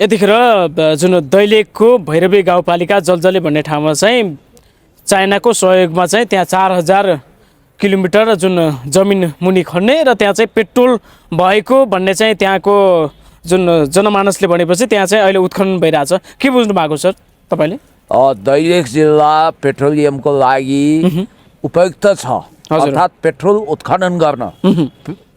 यतिखेर जुन दैलेखको भैरवी गाउँपालिका जलजले भन्ने ठाउँमा चाहिँ चाइनाको सहयोगमा चाहिँ त्यहाँ 4000 किलोमिटर जुन जमिन मुनि खन्ने र त्यहाँ चाहिँ पेट्रोल भएको भन्ने चाहिँ त्यहाँको जुन जनमानसले भनेपछि त्यहाँ चाहिँ अहिले उत्खनन भइरहेछ। के बुझ्नु भएको सर तपाईँले? दैलेख जिल्ला पेट्रोलियमको लागि उपयुक्त छ, अर्थात् पेट्रोल उत्खनन गर्न,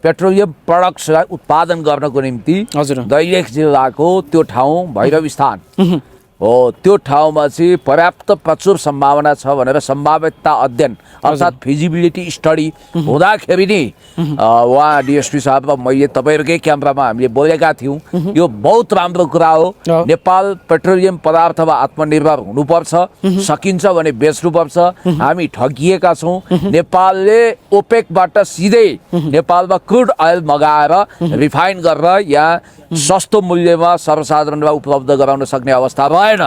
पेट्रोलियम प्रडक्ट्सलाई उत्पादन गर्नको निम्ति दैलेख जिल्लाको त्यो ठाउँ भैरव स्थान हो। त्यो ठाउँमा चाहिँ पर्याप्त प्रचुर सम्भावना छ भनेर सम्भाव्यता अध्ययन अर्थात् फिजिबिलिटी स्टडी हुँदाखेरि नि उहाँ डिएसपी साहब र मैले तपाईँहरूकै क्यामेरामा हामीले बोलेका थियौँ। यो बहुत राम्रो कुरा हो। नेपाल पेट्रोलियम पदार्थमा आत्मनिर्भर हुनुपर्छ, सकिन्छ भने बेच्नुपर्छ। हामी ठगिएका छौँ। नेपालले ओपेकबाट सिधै नेपालमा क्रुड अयल मगाएर रिफाइन गरेर यहाँ सस्तो मूल्यमा सर्वसाधारणलाई उपलब्ध गराउन सक्ने अवस्था रहेन।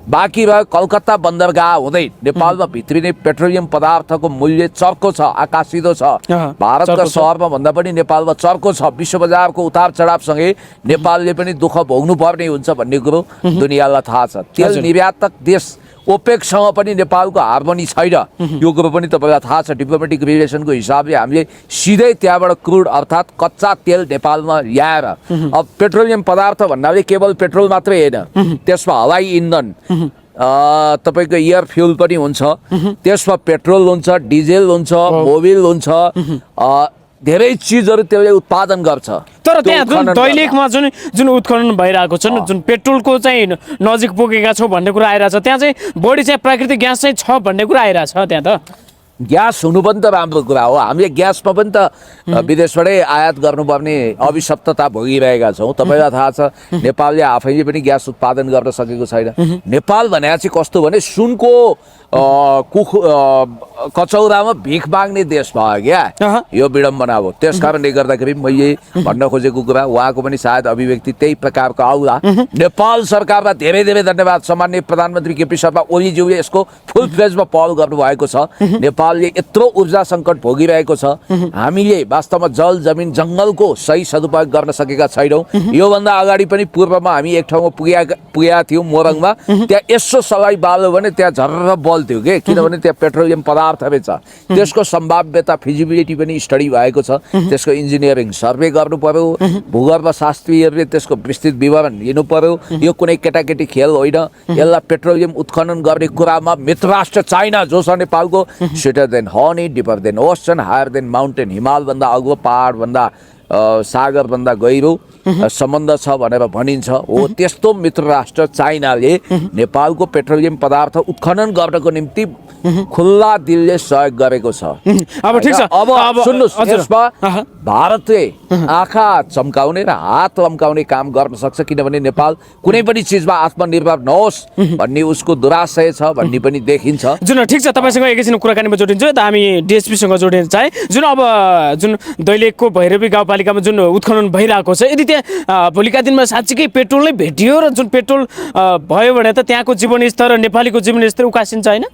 बाँकी रह्यो कलकत्ता बन्दरगाह हुँदै नेपालमा भित्रिने पेट्रोलियम पदार्थको मूल्य चर्को छ, आकाशिदो छ। भारतका सहरमा भन्दा पनि नेपालमा चर्को छ। विश्व बजारको उतार चढावसँगै नेपालले पनि दुःख भोग्नु पर्ने हुन्छ भन्ने कुरो दुनियाँलाई थाहा छ। तेल निर्यातक देश ओपेकसँग पनि नेपालको हार्मोनी छैन, यो कुरो पनि तपाईँलाई थाहा छ। डिप्लोमेटिक रिलेसनको हिसाबले हामीले सिधै त्यहाँबाट क्रुड अर्थात् कच्चा तेल नेपालमा ल्याएर, अब पेट्रोलियम पदार्थ भन्नाले केवल पेट्रोल मात्रै होइन, त्यसमा हवाई इन्धन, तपाईँको एयर फ्युल पनि हुन्छ, त्यसमा पेट्रोल हुन्छ, डिजेल हुन्छ, मोबिल हुन्छ, धेरै चिजहरू त्यसले उत्पादन गर्छ। तर त्यहाँ जुन दैलेखमा जुन उत्खनन भइरहेको छ, जुन पेट्रोलको चाहिँ नजिक पुगेका छौँ भन्ने कुरा आइरहेछ, त्यहाँ चाहिँ बढी चाहिँ प्राकृतिक ग्यास चाहिँ छ भन्ने कुरा आइरहेछ। त्यहाँ त ग्यास हुनु पनि त राम्रो कुरा हो। हामीले ग्यासमा पनि त विदेशबाटै आयात गर्नुपर्ने अभिशप्तता भोगिरहेका छौँ। तपाईँलाई थाहा छ नेपालले आफैले पनि ग्यास उत्पादन गर्न सकेको छैन। नेपाल भने चाहिँ कस्तो भने सुनको कचौरामा भिख माग्ने देश भयो क्या, यो विडम्बना हो। त्यस कारणले गर्दाखेरि मैले भन्न खोजेको कुरा उहाँको पनि सायद अभिव्यक्ति त्यही प्रकारको आउला। नेपाल सरकारलाई धेरै धेरै धन्यवाद। सामान्य प्रधानमन्त्री केपी शर्मा ओलीज्यूले यसको फुल फ्लेजमा पहल गर्नुभएको छ। नेपालले यत्रो ऊर्जा सङ्कट भोगिरहेको छ, हामीले वास्तवमा जल जमिन जङ्गलको सही सदुपयोग गर्न सकेका छैनौँ। योभन्दा अगाडि पनि पूर्वमा हामी एक ठाउँमा पुगेका थियौँ मोरङमा। त्यहाँ यसो सलाई बाल्यो भने त्यहाँ झर्र बल्थ्यो कि, किनभने त्यहाँ पेट्रोलियम पदार्थहरू छ। त्यसको सम्भाव्यता फिजिबिलिटी पनि स्टडी भएको छ। त्यसको इन्जिनियरिङ सर्वे गर्नु पर्यो, भूगर्भशास्त्रीहरूले त्यसको विस्तृत विवरण लिनु पर्यो। यो कुनै केटाकेटी खेल होइन। यसलाई पेट्रोलियम उत्खनन गर्ने कुरामा मित्र राष्ट्र चाइना, जो छ नेपालको sweeter than honey, deeper than ocean, higher than mountain, हिमालभन्दा अग्लो, पहाडभन्दा सागरभन्दा गहिरो सम्बन्ध छ भनेर भनिन्छ। हो त्यस्तो मित्र राष्ट्र चाइनाले नेपालको पेट्रोलियम पदार्थ उत्खनन गर्नको निम्ति खुल्ला दिलले सहयोग गरेको छ। अब ठिक छ, अब सुन्नुहोस्, यसमा भारतले आँखा चम्काउने र हात लम्काउने काम गर्न सक्छ, किनभने नेपाल कुनै पनि चिजमा आत्मनिर्भर नहोस् भन्ने उसको दुराशय छ भन्ने पनि देखिन्छ। जुन ठिक छ, तपाईँसँग एकैछिन कुराकानीमा जोडिन्छु। हामी डिएसपीसँग जोडिन चाहे जुन अब जुन दैलेखको भैरवी गाउँपालिकामा जुन उत्खनन भइरहेको छ, यदि त्यहाँ भोलिका दिनमा साँच्चीकै पेट्रोल नै भेटियो र जुन पेट्रोल भयो भने त त्यहाँको जीवनस्तर र नेपालीको जीवनस्तर उकासिन्छ होइन?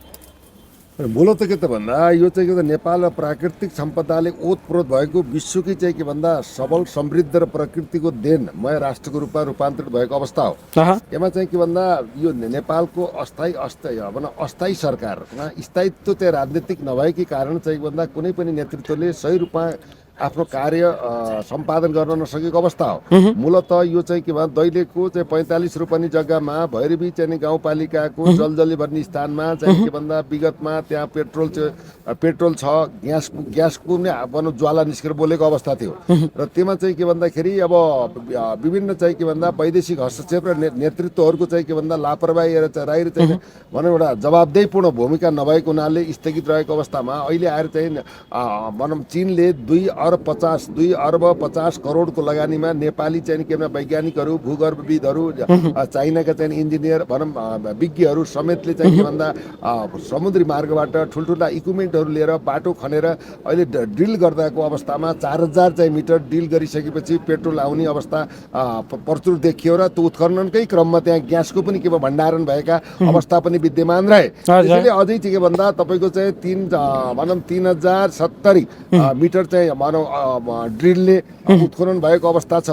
मूलत के त भन्दा यो चाहिँ के नेपाल प्राकृतिक सम्पदाले ओतप्रोत भएको विश्वकै चाहिँ के भन्दा सबल समृद्ध र प्रकृतिको देनमय राष्ट्रको रूपमा रूपान्तरित भएको अवस्था हो। यसमा चाहिँ के भन्दा यो नेपालको अस्थायी सरकारमा स्थायित्व चाहिँ राजनीतिक नभएकै कारण चाहिँ भन्दा कुनै पनि नेतृत्वले सही रूपमा आफ्नो कार्य सम्पादन गर्न नसकेको अवस्था हो। मूलत यो चाहिँ के भन्छ दैलेखको चाहिँ 45 रोपनी जग्गामा भैरवी चाहिँ गाउँपालिकाको जलजले भन्ने स्थानमा चाहिँ के भन्दा विगतमा त्यहाँ पेट्रोल छ, ग्यासको नै भनौँ ज्वाला निस्केर बोलेको अवस्था थियो। र त्यसमा चाहिँ के भन्दाखेरि अब विभिन्न चाहिँ के भन्दा वैदेशिक हस्तक्षेप र नेतृत्वहरूको चाहिँ के भन्दा लापरवाही र चाहिँ भनौँ एउटा जवाबदेहीपूर्ण भूमिका नभएको हुनाले स्थगित रहेको अवस्थामा अहिले आएर चाहिँ भनौँ चीनले 2 अर्ब 50 करोडको लगानीमा नेपाली चाहिँ के भन्दा वैज्ञानिकहरू, भूगर्भविदहरू, चाइनाका चाहिँ इन्जिनियर भनौँ विज्ञहरू समेतले चाहिँ के भन्दा समुद्री मार्गबाट ठुल्ठुला इक्विपमेन्टहरू लिएर बाटो खनेर अहिले ड्रिल गर्दाको अवस्थामा 4000 चाहिँ मिटर ड्रिल गरिसकेपछि पेट्रोल आउने अवस्था प्रचुर देखियो र त्यो उत्खननकै क्रममा त्यहाँ ग्यासको पनि के भण्डारण भएका अवस्था पनि विद्यमान रहे। त्यसैले अझै चाहिँ के भन्दा तपाईँको चाहिँ 3070 मिटर चाहिँ ड्रिलले उत्खनन भएको अवस्था छ।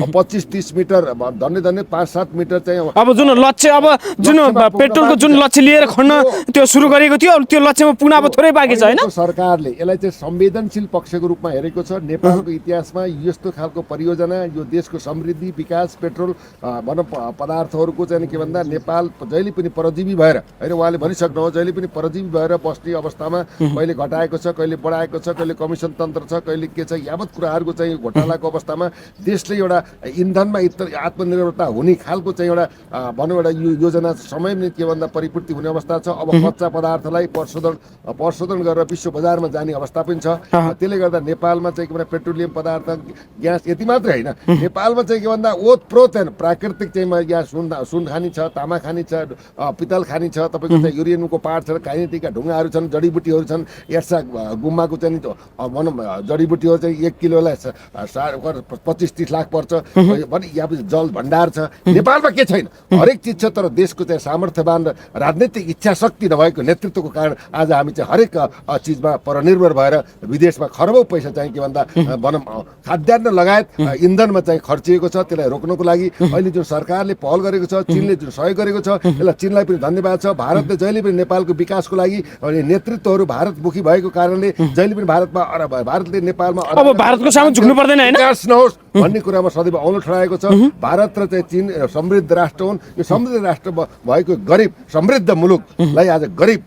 25-30 मिटर धन्य 5-7 मिटर चाहिँ अब जुन लक्ष्य अब जुन पेट्रोलको जुन लक्ष्य लिएर खन्न त्यो सुरु गरेको थियो त्यो लक्ष्यमा पुग्न अब थोरै बाँकी छ हैन। सरकारले यसलाई चाहिँ संवेदनशील पक्षको रूपमा हेरेको छ। नेपालको इतिहासमा यस्तो खालको परियोजना यो देशको समृद्धि विकास पेट्रोल भनौँ पदार्थहरूको चाहिँ के भन्दा नेपाल जहिले पनि परजीवी भएर हैन उहाँले भनिसक्नु जहिले पनि परजीवी भएर बस्ने अवस्थामा कहिले घटाएको छ कहिले बढाएको छ कहिले कमिसन तन्त्र छ कहिले के छ यावत कुराहरूको चाहिँ घोटालाको अवस्थामा देशले एउटा इन्धनमा आत्मनिर्भरता हुने खालको चाहिँ एउटा भनौँ एउटा योजना समयमै के भन्दा परिपूर्ति हुने अवस्था छ। अब कच्चा पदार्थलाई प्रशोधन गरेर विश्व बजारमा जाने अवस्था पनि छ। त्यसले गर्दा नेपालमा चाहिँ के भन्दा पेट्रोलियम पदार्थ ग्यास यति मात्रै होइन नेपालमा चाहिँ के भन्दा ओतप्रोत प्राकृतिक चाहिँ यहाँ सुन खानी छ तामा खानी छ पितल खानी छ तपाईँको चाहिँ युरेनियमको पार्ट छ काइनेटिकका ढुङ्गाहरू छन् जडीबुटीहरू छन् एर्सा गुम्बाको चाहिँ भनौँ जडीबुटीहरू चाहिँ 1 किलोलाई 25-30 लाख पर्छ भने यहाँ जल भण्डार छ। नेपालमा के छैन हरेक चिज छ तर देशको चाहिँ सामर्थ्यवान र राजनीतिक इच्छा शक्ति नभएको नेतृत्वको कारण आज हामी चाहिँ हरेक चिजमा परनिर्भर भएर विदेशमा खरबौँ पैसा चाहिँ के भन्दा भनौँ खाद्यान्न लगायत इन्धनमा चाहिँ खर्चिएको छ। त्यसलाई रोक्नको लागि अहिले जुन सरकारले पहल गरेको छ चीनले जुन सहयोग गरेको छ यसलाई चीनलाई पनि धन्यवाद छ। भारतले जहिले पनि नेपालको विकासको लागि नेतृत्वहरू भारतमुखी भएको कारणले जहिले पनि भारतले नेपालमा अब भारतको सामु झुक्नु पर्दैन हैन विकास नहोस् भन्ने कुरामा सदैव औँलो ठहराएको छ। भारत र चाहिँ चीन समृद्ध राष्ट्र हुन्। यो समृद्ध राष्ट्र भएको गरिब समृद्ध मुलुकलाई आज गरिब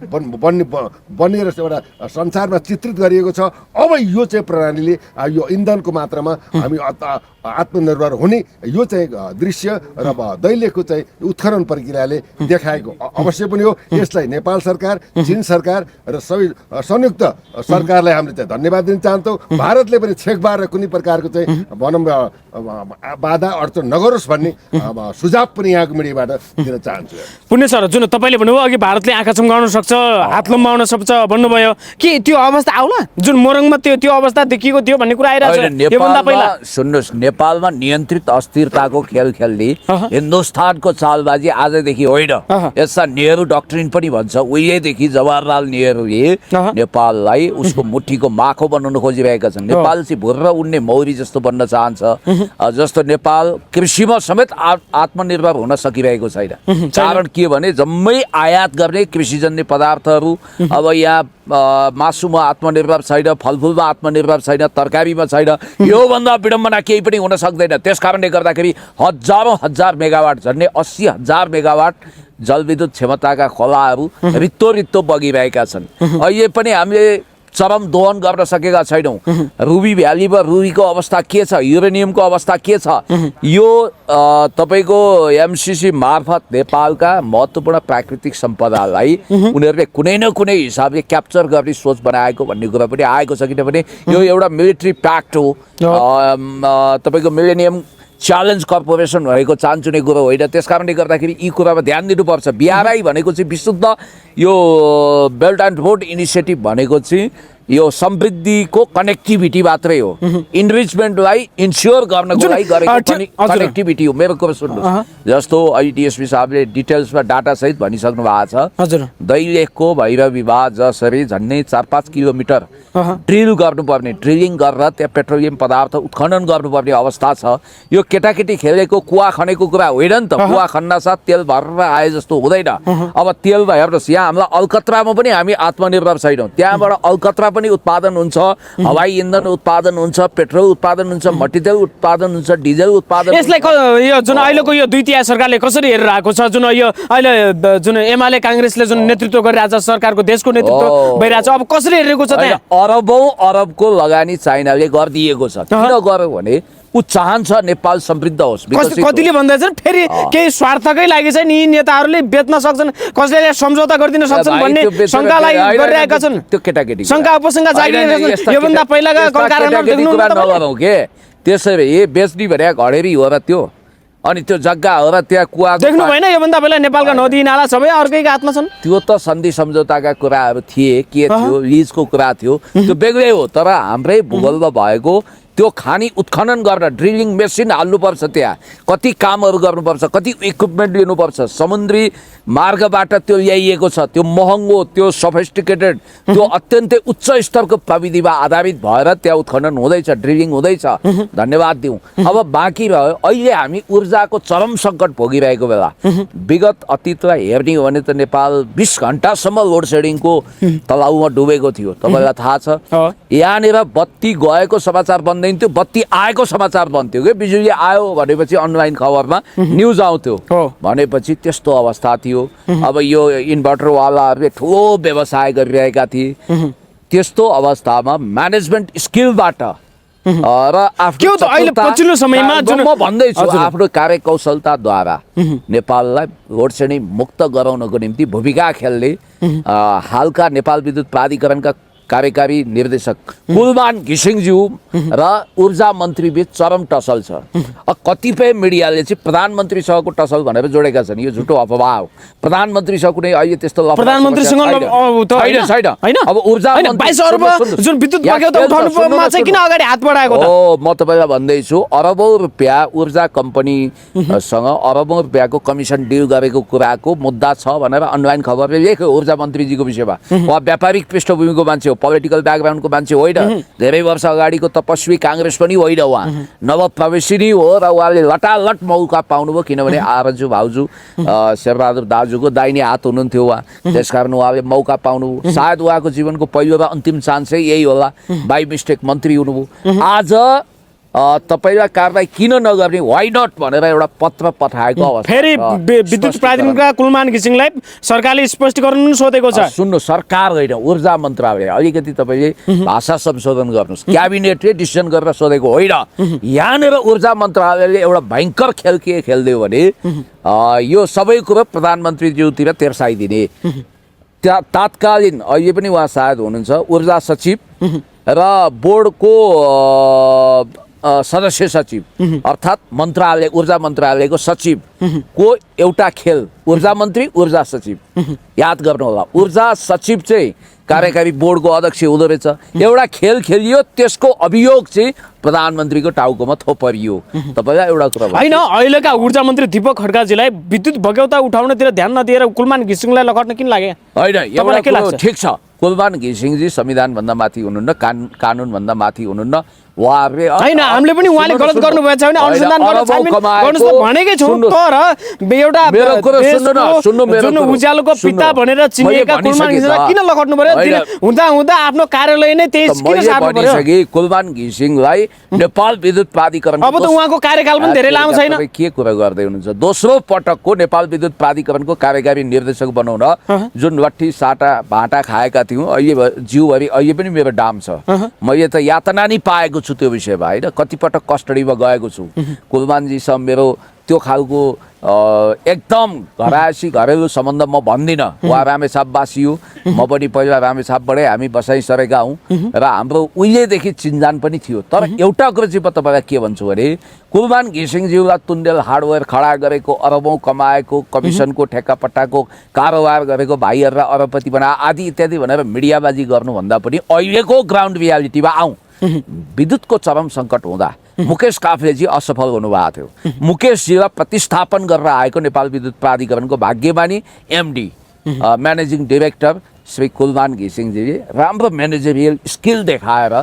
बनेर एउटा संसारमा चित्रित गरिएको छ। अब यो चाहिँ प्रणालीले यो इन्धनको मात्रामा हामी आत्मनिर्भर हुने यो चाहिँ दृश्य र दैलेखको चाहिँ उत्खनन प्रक्रियाले देखाएको अवश्य पनि हो। यसलाई नेपाल सरकार चीन सरकार र सबै संयुक्त सरकारलाई हामीले चाहिँ धन्यवाद दिन चाहन्छौँ। भारतले पनि छेकबार र कुनै प्रकारको चाहिँ भनौँ बाधा अड्चन नगरोस् भन्ने सुझाव पनि यहाँको मिडियाबाट दिन चाहन्छु। पुण्य सर जुन तपाईँले भन्नुभयो अघि भारतले आँखा चम्काउन सक्छ हात लम्बाउन सक्छ भन्नुभयो कि त्यो अवस्था आउला जुन मोरङमा त्यो अवस्था देखिएको थियो भन्ने कुरा आइरहेको छ। सुन्नुहोस् नेपालमा नियन्त्रित अस्थिरताको खेल खेल्ने हिन्दुस्तानको चालबाजी आजदेखि होइन यसमा नेहरू डक्ट्रिन पनि भन्छ। उहिलेदेखि जवाहरलाल नेहरूले नेपाललाई उसको मुठीको माखो बनाउन खोजिरहेका छन्। नेपाल चाहिँ भुर्र उड्ने मौरी जस्तो बन्न चाहन्छ जस्तो नेपाल कृषिमा समेत आत्मनिर्भर हुन सकिरहेको छैन। कारण के भने जम्मै आयात गर्ने कृषिजन्य पदार्थहरू अब यहाँ मासुमा आत्मनिर्भर छैन फलफुलमा आत्मनिर्भर छैन तरकारीमा छैन। योभन्दा विडम्बना केही पनि हुन सक्दैन। त्यस कारणले गर्दाखेरि हजारौँ हजार मेगावाट झन्डै 80,000 मेगावाट जलविद्युत क्षमताका खोलाहरू रित्तो रित्तो बगिरहेका छन्। अहिले पनि हामीले चरम दोहन गर्न सकेका छैनौँ। रुबी भ्यालीमा रुबीको अवस्था के छ युरेनियमको अवस्था के छ यो तपाईँको एमसिसी मार्फत नेपालका महत्त्वपूर्ण प्राकृतिक सम्पदालाई उनीहरूले कुनै न कुनै हिसाबले क्याप्चर गर्ने सोच बनाएको भन्ने कुरा पनि आएको छ। किनभने यो एउटा मिलिट्री प्याक्ट हो। तपाईँको मिलेनियम च्यालेन्ज कर्पोरेसन भएको चान्चुने कुरो होइन। त्यस कारणले गर्दाखेरि यी कुरामा ध्यान दिनुपर्छ। बिआरआई भनेको चाहिँ विशुद्ध यो बेल्ट एन्ड रोड इनिसिएटिभ भनेको चाहिँ यो समृद्धिको कनेक्टिभिटी मात्रै हो। इनरिचमेन्टलाई इन्स्योर गर्नको लागि गरेको कनेक्टिभिटी हो। मेरो कुरा सुन्नुहोस् जस्तो अहिले डिएसपी साहबले डिटेल्समा डाटा सहित भनिसक्नु भएको छ। दैलेखको भैरव विवाह जसरी झन्डै 4-5 किलोमिटर ड्रिल गर्नुपर्ने ड्रिलिङ गरेर त्यहाँ पेट्रोलियम पदार्थ उत्खनन गर्नुपर्ने अवस्था छ। यो केटाकेटी खेलेको कुवा खनेको कुरा होइन नि त। कुवा खन्न साथ तेल भरेर आए जस्तो हुँदैन। अब तेल हेर्नुहोस् यहाँ हामीलाई अलकत्रामा पनि हामी आत्मनिर्भर छैनौँ। त्यहाँबाट अलकत्रा पनि उत्पादन हुन्छ हवाई इन्धन उत्पादन हुन्छ पेट्रोल उत्पादन हुन्छ मट्टीतेल उत्पादन हुन्छ डिजेल उत्पादन। यसलाई यो जुन अहिलेको यो दुईटिया सरकारले कसरी हेरेर आएको छ जुन यो अहिले जुन एमाले काङ्ग्रेसले जुन नेतृत्व गरिरहेको छ सरकारको देशको नेतृत्व भइरहेको छ अब कसरी हेरेको छ त्यहाँ अरबौँ अरबको लगानी चाइनाले गरिदिएको छ। किन गर्यो भने ऊ चाहन्छ नेपाल समृद्ध होस्। कतिले भन्दैछन् फेरि केही स्वार्थकै लागि चाहिँ यी नेताहरूले बेच्न सक्छन् कसैले सम्झौता गरिदिन सक्छन् भन्ने शङ्कालाई गरिरहेका छन्। त्यो केटाकेटी शङ्का उपशङ्का जागिरहेका योभन्दा पहिलाका कलकारमा देख्नु नगरौँ के त्यसरी बेच्ने भने घडेरी हो र त्यो अनि त्यो जग्गा हो र त्यहाँ कुवा देख्नु भएन योभन्दा पहिला नेपालका नदी नाला सबै अर्कैका हातमा छन्। त्यो त सन्धि सम्झौताका कुराहरू थिए के थियो लिजको कुरा थियो त्यो बेग्लै हो। तर हाम्रै भूगोलमा भएको त्यो खानी उत्खनन गर्न ड्रिलिङ मेसिन हाल्नुपर्छ, त्यहाँ कति कामहरू गर्नुपर्छ, कति इक्विपमेन्ट लिनुपर्छ, समुद्री मार्गबाट त्यो ल्याइएको छ, त्यो महँगो, त्यो सफिस्टिकेटेड, त्यो अत्यन्तै उच्च स्तरको प्रविधिमा आधारित भएर त्यहाँ उत्खनन हुँदैछ, ड्रिलिङ हुँदैछ, धन्यवाद दिउँ। अब बाँकी रह्यो अहिले हामी ऊर्जाको चरम सङ्कट भोगिरहेको बेला विगत अतीतलाई हेर्ने हो भने त नेपाल 20 घण्टासम्म लोड सेडिङको तलाउमा डुबेको थियो, तपाईँलाई थाहा छ। यहाँनिर बत्ती गएको समाचार बन्दैन थियो, बत्ती आएको समाचार बन्थ्यो कि बिजुली आयो भनेपछि अनलाइन खबरमा न्युज आउँथ्यो भनेपछि त्यस्तो अवस्था थियो। अब यो इन्भर्टरवालाहरूले ठुलो व्यवसाय गरिरहेका थिए, त्यस्तो अवस्थामा म्यानेजमेन्ट स्किलबाट र आफ्नो पछिल्लो समयमा म भन्दैछु आफ्नो कार्यकौशलताद्वारा नेपाललाई लोड सेडिङ मुक्त गराउनको निम्ति भूमिका खेल्ने हालका नेपाल विद्युत प्राधिकरणका कार्यकारी निर्देशक कुलमान घिसिङज्यू र ऊर्जा मन्त्री बीच चरम टसल छ। कतिपय मिडियाले चाहिँ प्रधानमन्त्रीसँगको टसल भनेर जोडेका छन्, यो झुटो अफवाह हो। प्रधानमन्त्रीसँग कुनै अहिले त्यस्तो प्रधानमन्त्रीसँग हैन। अब ऊर्जा 22 अर्ब जुन विद्युत बगेको उठाउनुमा चाहिँ किन अगाडि हात बढाएको त? हो, म तपाईलाई भन्दैछु अरबौं रुपैयाँ ऊर्जा कम्पनीसँग अरबौं रुपैयाँको कमिसन डिल गरेको कुराको मुद्दा छ भनेर अनलाइन खबरले लेख्यो ऊर्जा मन्त्रीजीको विषयमा। उहाँ व्यापारिक पृष्ठभूमिको मान्छे हो, पोलिटिकल ब्याकग्राउन्डको मान्छे होइन, धेरै वर्ष अगाडिको तपस्वी काङ्ग्रेस पनि होइन, उहाँ नवप्रवेशी नै हो र उहाँले लटालट मौका पाउनुभयो किनभने आरजु भाउजू शेरबहादुर दाजुको दाहिने हात हुनुहुन्थ्यो उहाँ, त्यसकारण उहाँले मौका पाउनुभयो। सायद उहाँको जीवनको पहिलो र अन्तिम चान्सै यही होला, बाई मिस्टेक मन्त्री हुनुभयो। आज तपाईलाई कारबाही किन नगर्ने, वाइ नट भनेर एउटा पत्र पठाएको अवस्था। फेरि विद्युत प्राधिकरणका कुलमान घिसिङलाई सरकारले स्पष्टीकरण पनि सोधेको छ। सुन्नु, सरकार होइन, ऊर्जा मन्त्रालय। अलिकति तपाईँले भाषा संशोधन गर्नुहोस्, क्याबिनेटले डिसिजन गरेर सोधेको होइन। यहाँनिर ऊर्जा मन्त्रालयले एउटा भयङ्कर खेल के खेलिदियो भने यो सबै कुरो प्रधानमन्त्रीज्यूतिर तेर्साइदिने। तात्कालीन अहिले पनि उहाँ सायद हुनुहुन्छ ऊर्जा सचिव र बोर्डको सदस्य सचिव अर्थात् मन्त्रालय ऊर्जा मन्त्रालयको सचिवको एउटा खेल, ऊर्जा मन्त्री ऊर्जा सचिव, याद गर्नु होला। ऊर्जा सचिव चाहिँ कार्यकारी बोर्डको अध्यक्ष हुँदो रहेछ। एउटा खेल खेलियो, त्यसको अभियोग चाहिँ प्रधानमन्त्रीको टाउकोमा थोपरियो। तपाईँलाई एउटा कुरा होइन, अहिलेका ऊर्जा मन्त्री दीपक खड्काजीलाई विद्युत भग्यौता उठाउनतिर ध्यान नदिएर कुलमान घिसिङलाई लगाट्न किन लागे? होइन, एउटा कुरो ठिक छ, कुलमान घिसिङजी संविधानभन्दा माथि हुनुहुन्न, कानुनभन्दा माथि हुनुहुन्न। उहाँहरूले होइन, हामीले पनि उहाँले गलत गर्नुभएछ भने अनुसन्धान गर्न गर्नुहोस् त भनेकै छौँ। तर एउटा जुन उज्यालोको पिता भनेर चिनिएका कुलमान घिसिङलाई किन लगाट्नु पर्यो? हुँदा हुँदा आफ्नो कार्यालय नै त्यही किन सार्नु पर्यो? कुलमान घिसिङलाई नेपाल विद्युत प्राधिकरण, अब त उहाँको कार्यकाल पनि धेरै लामो छैन। के कुरा गर्दै हुनुहुन्छ? दोस्रो पटकको नेपाल विद्युत प्राधिकरणको कार्यकारी निर्देशक बनाउन जुन लट्ठी साटा भाँटा खाएका थियौँ, अहिले जिउभरि अहिले पनि मेरो डाम छ। मैले त यातना नि पाएको छु त्यो विषयमा, होइन, कतिपटक कस्टडीमा गएको छु। कुलमानजीसँग मेरो त्यो खालको एकदम घरेलु सम्बन्ध म भन्दिनँ। उहाँ रामेछापवासी हो, म पनि पहिला रामेछापबाटै हामी बसाइ सरेका हौँ र हाम्रो उहिलेदेखि चिन्जान पनि थियो। तर एउटा कुरो चाहिँ म तपाईँलाई के भन्छु भने कुलमान घिसिङज्यूलाई तुन्डेल हार्डवेयर खडा गरेको, अरबौँ कमाएको, कमिसनको ठेक्कापट्टाको कारोबार गरेको, भाइहरूलाई अरबपति बना आदि इत्यादि भनेर मिडियाबाजी गर्नुभन्दा पनि अहिलेको ग्राउन्ड रियालिटीमा आउँ। विद्युतको चरम सङ्कट हुँदा मुकेश काफ्लेजी असफल हुनुभएको थियो। मुकेशजीलाई प्रतिस्थापन गरेर आएको नेपाल विद्युत प्राधिकरणको भाग्यमानी MD managing director Shri Kulman घिसिङजीले राम्रो म्यानेजरियल स्किल देखाएर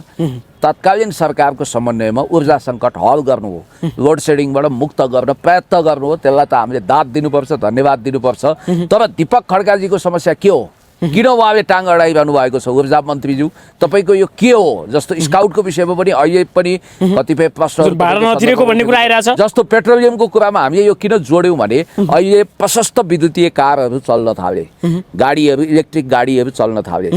तत्कालीन सरकारको समन्वयमा ऊर्जा सङ्कट हल गर्नु हो, लोड सेडिङबाट मुक्त गर्न प्रयत्न गर्नु हो। त्यसलाई त हामीले दाद दिनुपर्छ, धन्यवाद दिनुपर्छ। तर दीपक खड्काजीको समस्या के हो? किन उहाँले टाङ अडाइरहनु भएको छ? ऊर्जा मन्त्रीज्यू, तपाईँको यो के हो? जस्तो स्काउटको विषयमा पनि अहिले पनि कतिपय प्रश्नहरू, जस्तो पेट्रोलियमको कुरामा हामीले यो किन जोड्यौँ भने अहिले प्रशस्त विद्युतीय कारहरू चल्न थाले, गाडीहरू, इलेक्ट्रिक गाडीहरू चल्न थाले।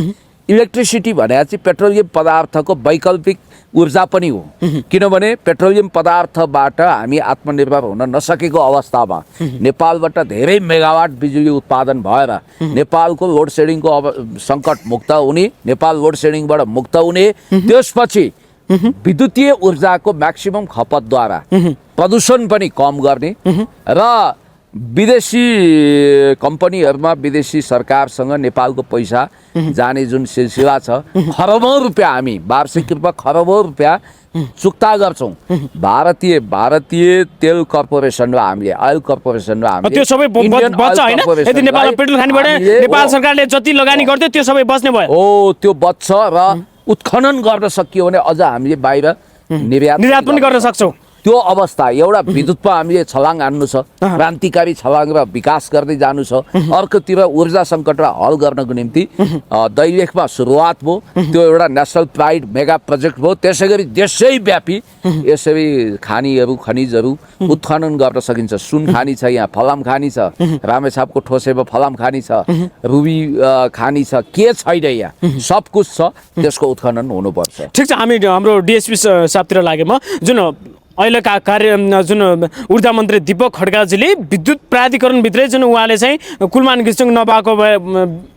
इलेक्ट्रिसिटी भने चाहिँ पेट्रोलियम पदार्थको वैकल्पिक ऊर्जा पनि हो, किनभने पेट्रोलियम पदार्थबाट हामी आत्मनिर्भर हुन नसकेको अवस्थामा नेपालबाट धेरै मेगावाट बिजुली उत्पादन भएर नेपालको लोड सेडिङको सङ्कट मुक्त हुने, नेपाल लोड सेडिङबाट मुक्त हुने, त्यसपछि विद्युतीय ऊर्जाको म्याक्सिमम खपतद्वारा प्रदूषण पनि कम गर्ने र विदेशी कम्पनीहरूमा विदेशी सरकारसँग नेपालको पैसा जाने जुन सिलसिला छ, खरबौँ रुपियाँ हामी वार्षिक रूपमा खरबौँ रुपियाँ चुक्ता गर्छौँ। भारतीय तेल कर्पोरेसन र हामीले ऑयल कर्पोरेसन र हामीले त्यो सबै बच्छ हैन? यदि नेपालमा पेट्रोल खानीबाट नेपाल सरकारले जति लगानी गर्थ्यो त्यो सबै बच्ने भयो। हो, त्यो बच्छ र उत्खनन गर्न सकियो भने अझ हामीले बाहिर निर्यात पनि गर्न सक्छौँ। त्यो अवस्था एउटा विद्युतमा हामीले छलाङ हान्नु छ, क्रान्तिकारी छलाङ र विकास गर्दै जानु छ। अर्कोतिर ऊर्जा सङ्कटलाई हल गर्नको निम्ति दैलेखमा सुरुवात भयो, त्यो एउटा नेसनल प्राइड मेगा प्रोजेक्ट भयो। त्यसै गरी देशैव्यापी यसरी खनिजहरू उत्खनन गर्न सकिन्छ। सुन खानी छ, यहाँ फलाम खानी छ, रामेछापको ठोसेमा फलाम खानी छ, रुबी खानी छ, के छैन यहाँ सब कुछ छ, त्यसको उत्खनन हुनुपर्छ। ठिक छ, हामी हाम्रो डिएसपी साहबतिर लागेमा जुन अहिलेका जुन ऊर्जा मन्त्री दीपक खड्काजीले विद्युत प्राधिकरणभित्रै जुन उहाँले चाहिँ कुलमान घिसिङ नभएको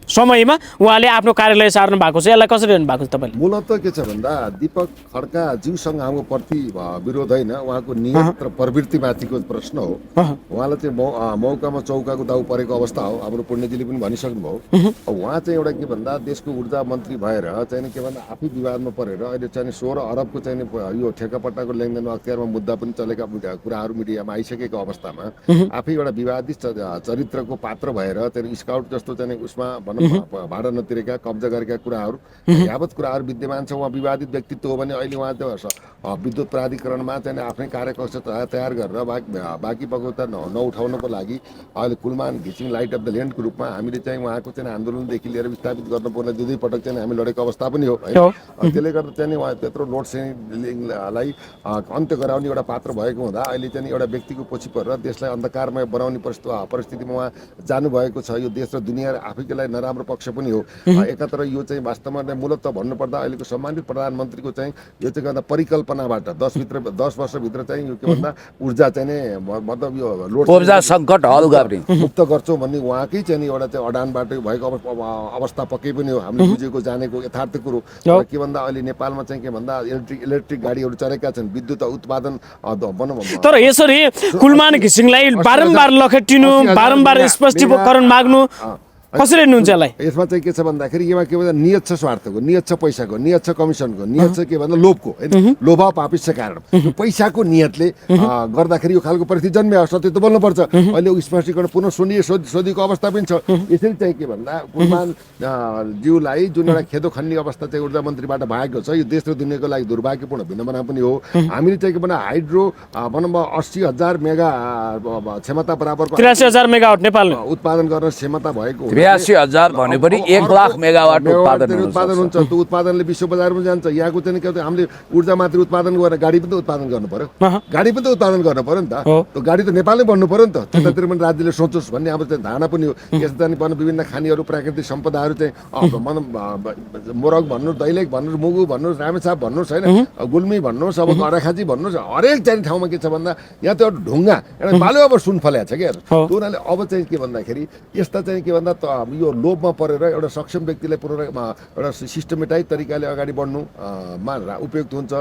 समयमा उहाँले आफ्नो कार्यालय सार्नु भएको छ, यसलाई कसरी हेर्नु भएको छ तपाईँले? मूलत के छ भन्दा दीपक खड्काज्यूसँग हाम्रो प्रति विरोध होइन, उहाँको नियत र प्रवृत्तिमाथिको प्रश्न हो। उहाँलाई चाहिँ मौकामा चौकाको दाउ परेको अवस्था हो, हाम्रो पुण्यजीले पनि भनिसक्नुभयो। उहाँ चाहिँ एउटा के भन्दा देशको ऊर्जा मन्त्री भएर चाहिँ के भन्दा आफै विवादमा परेर अहिले चाहिँ 16 अरबको चाहिँ यो ठेकापट्टाको लेनदेन अख्तियारमा मुद्दा पनि चलेका कुराहरू मिडियामा आइसकेको अवस्थामा आफै एउटा विवादित चरित्रको पात्र भएर चाहिँ स्काउट जस्तो चाहिँ उसमा भाडा नतिरेका कब्जा गरेका कुराहरू यावत कुराहरू विद्यमान छ। उहाँ विवादित व्यक्तित्व हो भने अहिले उहाँ विद्युत प्राधिकरणमा चाहिँ आफ्नै कार्यकक्ष तयार गरेर बाँकी बगौता नउठाउनको लागि अहिले कुलमान घिसिङ लाइट अफ द ल्यान्डको रूपमा हामीले चाहिँ उहाँको चाहिँ आन्दोलनदेखि लिएर विस्थापित गर्नुपर्ने दुई पटक चाहिँ हामी लडेको अवस्था पनि हो है। त्यसले गर्दा चाहिँ उहाँ त्यत्रो लोड सेडिङलाई अन्त्य गराउने एउटा पात्र भएको हुँदा अहिले चाहिँ एउटा व्यक्तिको पछि परेर देशलाई अन्धकारमय बनाउने परिस्थितिमा उहाँ जानुभएको छ। यो देश र दुनियाँ आफैको लागि नराम्रो पक्ष पनि हो। एकातिर यो चाहिँ वास्तवमा मूलत भन्नुपर्दा अहिलेको सम्मानित प्रधानमन्त्रीको चाहिँ यो चाहिँ गर्दा परिकल्पनाबाट 10 वर्षभित्र चाहिँ यो के भन्दा ऊर्जा चाहिँ मतलब यो लोड ऊर्जा सङ्कट हल गर्ने मुक्त गर्छौँ भन्ने उहाँकै चाहिँ एउटा चाहिँ अडानबाट भएको अवस्था पक्कै पनि हो, हामीले बुझेको जानेको यथार्थ कुरो। के भन्दा अहिले नेपालमा चाहिँ के भन्दा इलेक्ट्रिक गाडीहरू चलेका छन्, विद्युत उत्पादन तर यसरी कुलमान घिसिङलाई बारम्बार लखेटिनु, बारम्बार स्पष्टीकरण माग्नु कसरी हेर्नुहुन्छ यसलाई? यसमा चाहिँ के छ भन्दाखेरि यसमा के भन्दा नियत छ स्वार्थको, नियत छ पैसाको, नियत छ कमिसनको, नियत छ के भन्दा लोभको होइन, लोभ पापिष्य कारण पैसाको नियतले गर्दाखेरि यो खालको परिस्थिति जन्मियो। सत्य त बोल्नुपर्छ। अहिले स्पष्टीकरण पुनः सोधिएको अवस्था पनि छ। यसरी चाहिँ के भन्दा कुलमान ज्यूलाई जुन एउटा खेदो खन्ने अवस्था चाहिँ ऊर्जा मन्त्रीबाट भएको छ, यो देश र दुनियाँको लागि दुर्भाग्यपूर्ण भिन्नमना पनि हो। हामीले चाहिँ के भन्दा हाइड्रो भनौँ 80,000 मेगा क्षमता बराबरको 83,000 मेगावाट नेपालमा उत्पादन गर्न क्षमता भएको 83,000 भने पनि 1 लाख मेगावाट उत्पादन हुन्छ। त्यो उत्पादनले विश्व बजारमा जान्छ। यहाँको चाहिँ के हामीले ऊर्जा मात्र उत्पादन गरेर गाडी पनि त उत्पादन गर्नु पर्यो, गाडी पनि त उत्पादन गर्नु पर्यो नि त। त्यो गाडी त नेपालमै बन्नु पर्यो नि त। त्यतातिर पनि राज्यले सोचोस् भन्ने हाम्रो चाहिँ धारणा पनि हो। यस्तो चाहिँ विभिन्न खानीहरू प्राकृतिक सम्पदाहरू चाहिँ मोरग भन्नुहोस्, दैलेख भन्नुहोस्, मुगु भन्नुहोस्, रामेछाप भन्नुहोस् होइन, गुल्मी भन्नुहोस्, अब गराखाँची भन्नुहोस्, हरेक चाहिँ ठाउँमा के छ भन्दा यहाँ त एउटा ढुङ्गा एउटा बालु अब सुन फलेको छ क्या। त्यो हुनाले अब चाहिँ के भन्दाखेरि यस्ता चाहिँ के भन्दा यो लोभमा परेर एउटा सक्षम व्यक्तिलाई एउटा सिस्टमेटाइज तरिकाले अगाडि बढ्नुमा उपयुक्त हुन्छ।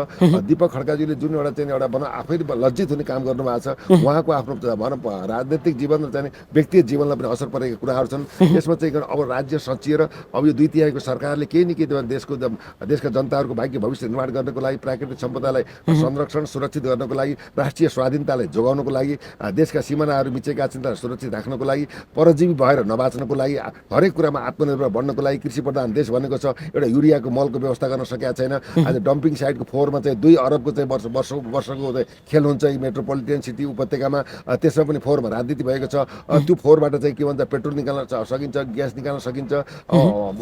दीपक खड्काजीले जुन एउटा चाहिँ एउटा भनौँ आफै लज्जित हुने काम गर्नुभएको छ। उहाँको आफ्नो भनौँ राजनैतिक जीवन र चाहिँ व्यक्तिगत जीवनलाई पनि असर परेका कुराहरू छन्। यसमा चाहिँ अब राज्य सचिएर अब यो 2/3 सरकारले केही न केही देशका जनताहरूको भाग्य भविष्य निर्माण गर्नको लागि, प्राकृतिक सम्पदालाई संरक्षण सुरक्षित गर्नको लागि, राष्ट्रिय स्वाधीनतालाई जोगाउनको लागि, देशका सिमानाहरू मिचेका चिन्ता सुरक्षित राख्नको लागि, परजीवी भएर नबाच्नको लागि, हरेक कुरामा आत्मनिर्भर बन्नको लागि कृषि प्रधान देश भनेको छ। एउटा युरियाको मलको व्यवस्था गर्न सकेका छैन। आज डम्पिङ साइटको फोहोरमा चाहिँ 2 अरबको चाहिँ वर्षको खेल हुन्छ यी मेट्रोपोलिटन सिटी उपत्यकामा। त्यसमा पनि फोहोरमा राजनीति भएको छ। त्यो फोहोरबाट चाहिँ के भन्छ पेट्रोल निकाल्न सकिन्छ, ग्यास निकाल्न सकिन्छ,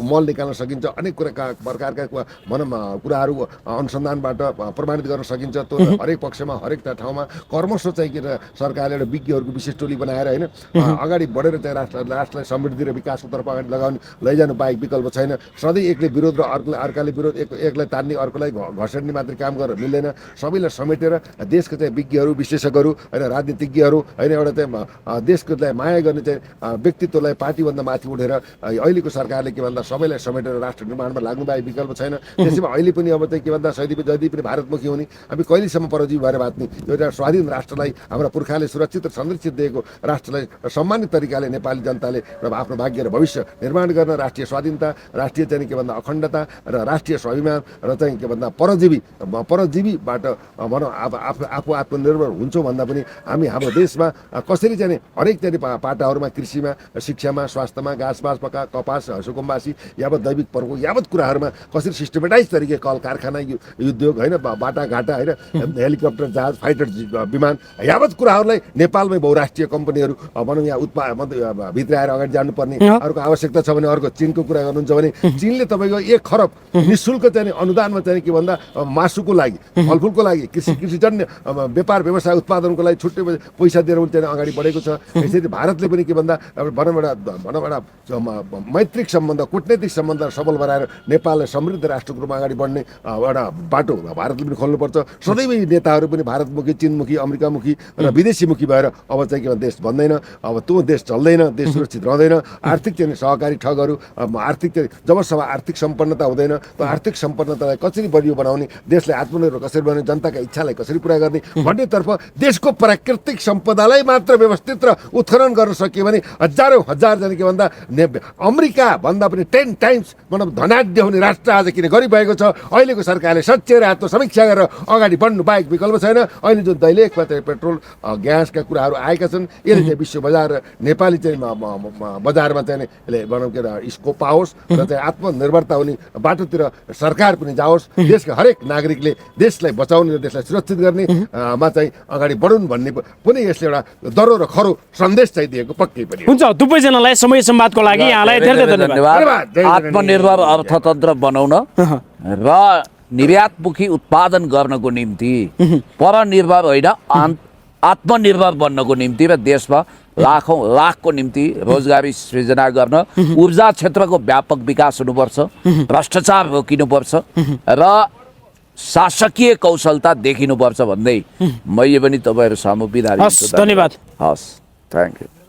मल निकाल्न सकिन्छ, अनेक प्रकारका भनौँ कुराहरू अनुसन्धानबाट प्रमाणित गर्न सकिन्छ। त्यो हरेक पक्षमा हरेक ठाउँमा कर्मश चाहिँ के सरकारले एउटा विज्ञहरूको विशेष टोली बनाएर होइन अगाडि बढेर चाहिँ राष्ट्रलाई समृद्धि र विकासको तर्फ अगाडि लैजानु बाहेक विकल्प छैन। सधैँ एकले विरोध र अर्काले विरोध, एकलाई तान्ने अर्कोलाई घर्षड्ने मात्रै काम गरेर मिल्दैन। सबैलाई समेटेर देशको चाहिँ विज्ञहरू, विशेषज्ञहरू होइन, राजनीतिज्ञहरू होइन, एउटा चाहिँ देशको माया गर्ने चाहिँ व्यक्तित्वलाई पार्टीभन्दा माथि उठेर अहिलेको सरकारले के भन्दा सबैलाई समेटेर राष्ट्र निर्माणमा लाग्नु बाहेक विकल्प छैन। त्यसैमा अहिले पनि अब चाहिँ के भन्दा जति पनि भारतमुखी हुने हामी कहिलेसम्म परजीवी भएर बाँच्ने। एउटा स्वाधीन राष्ट्रलाई हाम्रा पुर्खाले सुरक्षित र संरक्षित दिएको राष्ट्रलाई सम्मानित तरिकाले नेपाली जनताले आफ्नो भाग्य र भविष्य निर्माण गर्न, राष्ट्रिय स्वाधीनता, राष्ट्रिय चाहिँ के भन्दा अखण्डता र राष्ट्रिय स्वाभिमान र चाहिँ के भन्दा परजीवीबाट भनौँ आफू आत्मनिर्भर हुन्छौँ भन्दा पनि हामी हाम्रो देशमा कसरी चाहिँ हरेक चाहिँ पाटाहरूमा, कृषिमा, शिक्षामा, स्वास्थ्यमा, घाँसपास पका, कपास, सुकुम्बासी यावत दैविक पर्वको यावत कुराहरूमा कसरी सिस्टमेटाइज तरिके कल कारखाना, उद्योग होइन, बाटाघाटा होइन, हेलिकप्टर, जहाज, फाइटर विमान यावत कुराहरूलाई नेपालमै बहुराष्ट्रिय कम्पनीहरू भनौँ यहाँ भित्र आएर अगाडि जानुपर्ने, अर्को आवश्यकता छ भने अर्को चीनको कुरा गर्नुहुन्छ भने चीनले तपाईँको 1 खरब निःशुल्क चाहिँ अनुदानमा चाहिँ के भन्दा मासुको लागि, फलफुलको लागि, कृषिजन्य व्यापार व्यवसाय उत्पादनको लागि छुट्टै पैसा दिएर चाहिँ अगाडि बढेको छ। यसरी भारतले पनि के भन्दा भनौँ एउटा मैत्रिक सम्बन्ध, कूटनैतिक सम्बन्ध सबल बनाएर नेपाललाई समृद्ध राष्ट्रको रूपमा अगाडि बढ्ने एउटा बाटो भारतले पनि खोल्नुपर्छ। सदैव नेताहरू पनि भारतमुखी, चीनमुखी, अमेरिकामुखी र विदेशीमुखी भएर अब चाहिँ के भन्छ देश बन्दैन, अब त्यो देश चल्दैन, देश सुरक्षित रहँदैन। आर्थिक चाहिँ सहकारी ठगहरू, आर्थिक चाहिँ जबसम्म आर्थिक सम्पन्नता हुँदैन, त्यो आर्थिक सम्पन्नतालाई कसरी बलियो बनाउने, देशलाई आत्मनिर्भर कसरी बनाउने, जनताका इच्छालाई कसरी पुरा गर्ने भन्नेतर्फ देशको प्राकृतिक सम्पदालाई मात्र व्यवस्थित र उत्खनन गर्न सकियो भने हजारौँ हजार जाने के भन्दा अमेरिका भन्दा पनि 10 टाइम्स मतलब धनाढ्य हुने राष्ट्र आज किन गरिरहेको छ। अहिलेको सरकारले सच्याएर आत्मसमीक्षा गरेर अगाडि बढ्नु बाहेक विकल्प छैन। अहिले जुन दैलेखमा चाहिँ पेट्रोल ग्यासका कुराहरू आएका छन्, यसले चाहिँ विश्व बजार र नेपाली चाहिँ बजारमा चाहिँ यसले भनौँ के स्कोप पाओस् र चाहिँ आत्मनिर्भरता हुने बाटोतिर सरकार पनि जाओस्, देशका हरेक नागरिकले देशलाई बचाउने र देशलाई सुरक्षित गर्ने मा चाहिँ अगाडि बढुन् भन्ने पनि यसले एउटा दरो र खरो सन्देश चाहिँ दिएको पक्कै पनि हुन्छ। दुवैजनालाई समय संवादको लागि यहाँलाई धेरै धन्यवाद। आत्मनिर्भर अर्थतन्त्र बनाउन र निर्यातमुखी उत्पादन गर्नको निम्ति परनिर्भर होइन आत्मनिर्भर बन्नको निम्ति र देशमा लाखको निम्ति रोजगारी सृजना गर्न ऊर्जा क्षेत्रको व्यापक विकास हुनुपर्छ, भ्रष्टाचार रोकिनुपर्छ र शासकीय कौशलता देखिनुपर्छ भन्दै मैले पनि तपाईँहरू सामु बिदा लिन्छु। धन्यवाद। हस्, थ्याङ्क यू।